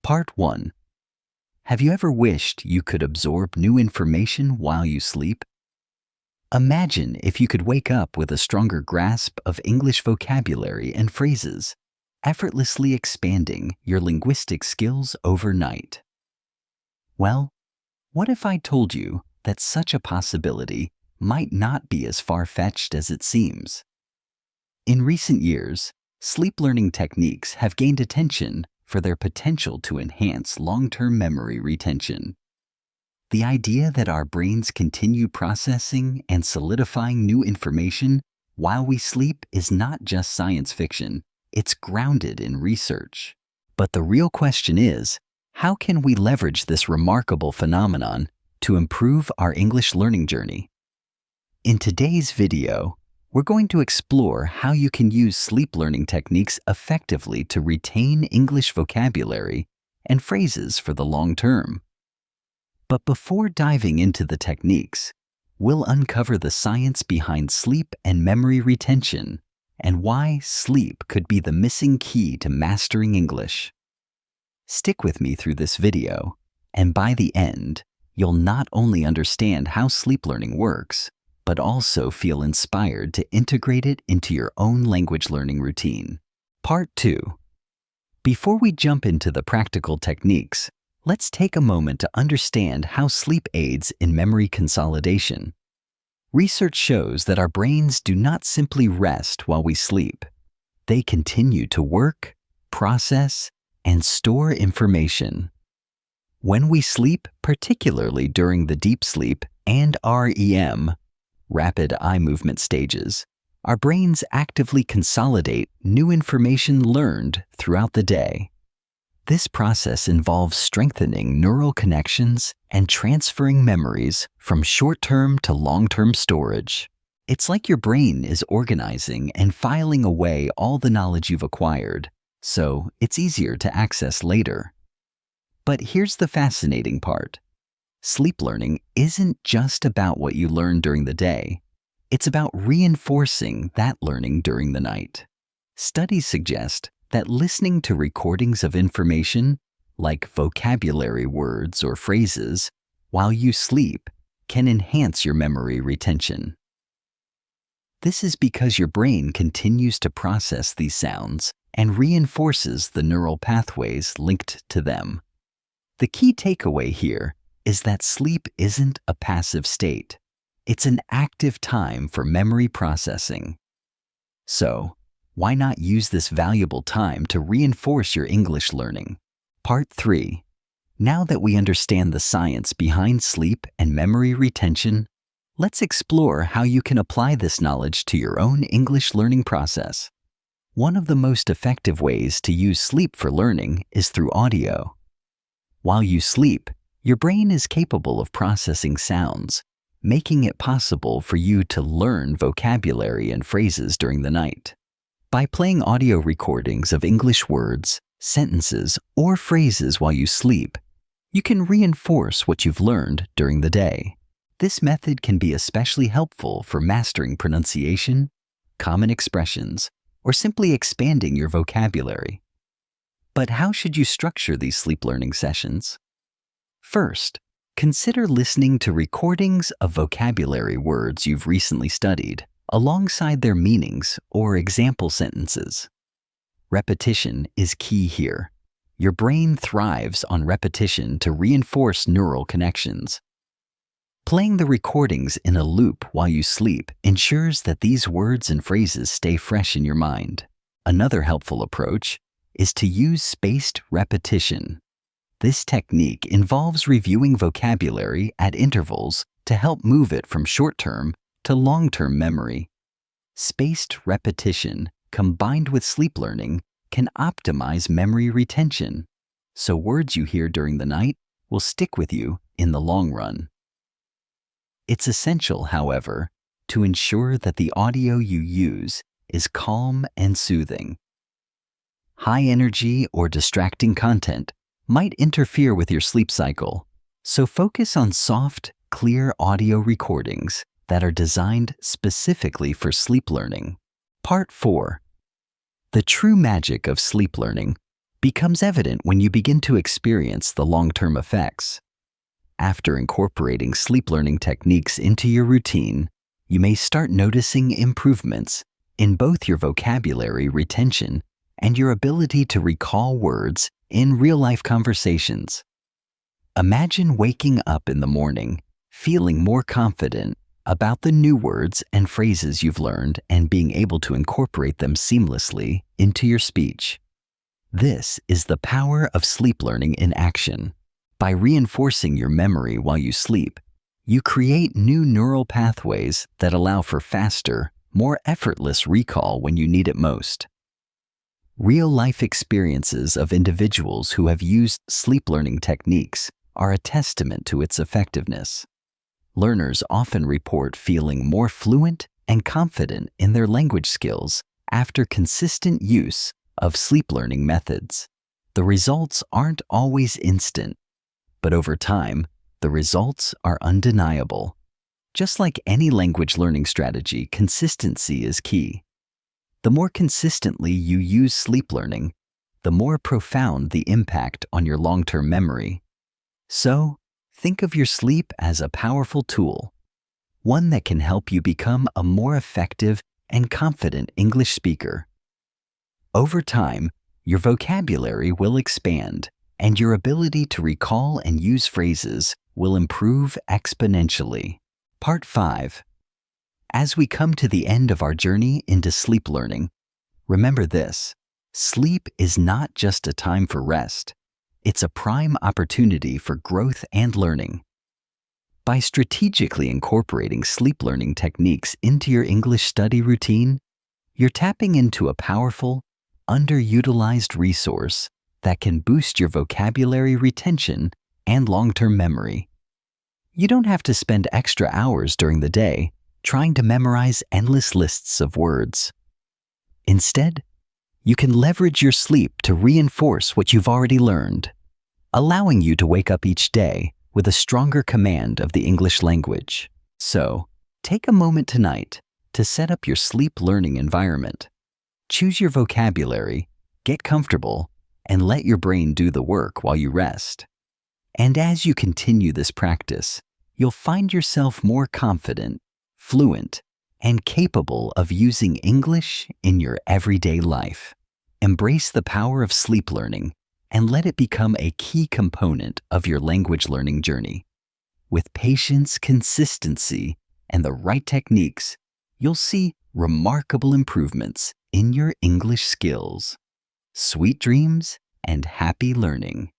Part 1. Have you ever wished you could absorb new information while you sleep? Imagine if you could wake up with a stronger grasp of English vocabulary and phrases, effortlessly expanding your linguistic skills overnight. Well, what if I told you that such a possibility might not be as far-fetched as it seems? In recent years, sleep learning techniques have gained attention for their potential to enhance long-term memory retention. The idea that our brains continue processing and solidifying new information while we sleep is not just science fiction, it's grounded in research. But the real question is, how can we leverage this remarkable phenomenon to improve our English learning journey? In today's video, we're going to explore how you can use sleep learning techniques effectively to retain English vocabulary and phrases for the long term. But before diving into the techniques, we'll uncover the science behind sleep and memory retention and why sleep could be the missing key to mastering English. Stick with me through this video, and by the end, you'll not only understand how sleep learning works, but also feel inspired to integrate it into your own language learning routine. Part 2. Before we jump into the practical techniques, let's take a moment to understand how sleep aids in memory consolidation. Research shows that our brains do not simply rest while we sleep. They continue to work, process, and store information. When we sleep, particularly during the deep sleep and REM, rapid eye movement stages, our brains actively consolidate new information learned throughout the day. This process involves strengthening neural connections and transferring memories from short-term to long-term storage. It's like your brain is organizing and filing away all the knowledge you've acquired, so it's easier to access later. But here's the fascinating part. Sleep learning isn't just about what you learn during the day. It's about reinforcing that learning during the night. Studies suggest that listening to recordings of information, like vocabulary words or phrases, while you sleep can enhance your memory retention. This is because your brain continues to process these sounds and reinforces the neural pathways linked to them. The key takeaway here is that sleep isn't a passive state. It's an active time for memory processing. So, why not use this valuable time to reinforce your English learning? Part 3. Now that we understand the science behind sleep and memory retention, let's explore how you can apply this knowledge to your own English learning process. One of the most effective ways to use sleep for learning is through audio. While you sleep, your brain is capable of processing sounds, making it possible for you to learn vocabulary and phrases during the night. By playing audio recordings of English words, sentences, or phrases while you sleep, you can reinforce what you've learned during the day. This method can be especially helpful for mastering pronunciation, common expressions, or simply expanding your vocabulary. But how should you structure these sleep learning sessions? First, consider listening to recordings of vocabulary words you've recently studied, alongside their meanings or example sentences. Repetition is key here. Your brain thrives on repetition to reinforce neural connections. Playing the recordings in a loop while you sleep ensures that these words and phrases stay fresh in your mind. Another helpful approach is to use spaced repetition. This technique involves reviewing vocabulary at intervals to help move it from short-term to long-term memory. Spaced repetition, combined with sleep learning, can optimize memory retention, so words you hear during the night will stick with you in the long run. It's essential, however, to ensure that the audio you use is calm and soothing. High energy or distracting content might interfere with your sleep cycle, so focus on soft, clear audio recordings that are designed specifically for sleep learning. Part 4. The true magic of sleep learning becomes evident when you begin to experience the long-term effects. After incorporating sleep learning techniques into your routine, you may start noticing improvements in both your vocabulary retention and your ability to recall words in real-life conversations. Imagine waking up in the morning, feeling more confident about the new words and phrases you've learned and being able to incorporate them seamlessly into your speech. This is the power of sleep learning in action. By reinforcing your memory while you sleep, you create new neural pathways that allow for faster, more effortless recall when you need it most. Real-life experiences of individuals who have used sleep learning techniques are a testament to its effectiveness. Learners often report feeling more fluent and confident in their language skills after consistent use of sleep learning methods. The results aren't always instant, but over time, the results are undeniable. Just like any language learning strategy, consistency is key. The more consistently you use sleep learning, the more profound the impact on your long-term memory. So, think of your sleep as a powerful tool, one that can help you become a more effective and confident English speaker. Over time, your vocabulary will expand, and your ability to recall and use phrases will improve exponentially. Part 5. As we come to the end of our journey into sleep learning, remember this: sleep is not just a time for rest. It's a prime opportunity for growth and learning. By strategically incorporating sleep learning techniques into your English study routine, you're tapping into a powerful, underutilized resource that can boost your vocabulary retention and long-term memory. You don't have to spend extra hours during the day trying to memorize endless lists of words. Instead, you can leverage your sleep to reinforce what you've already learned, allowing you to wake up each day with a stronger command of the English language. So, take a moment tonight to set up your sleep learning environment. Choose your vocabulary, get comfortable, and let your brain do the work while you rest. And as you continue this practice, you'll find yourself more confident, fluent, and capable of using English in your everyday life. Embrace the power of sleep learning and let it become a key component of your language learning journey. With patience, consistency, and the right techniques, you'll see remarkable improvements in your English skills. Sweet dreams and happy learning.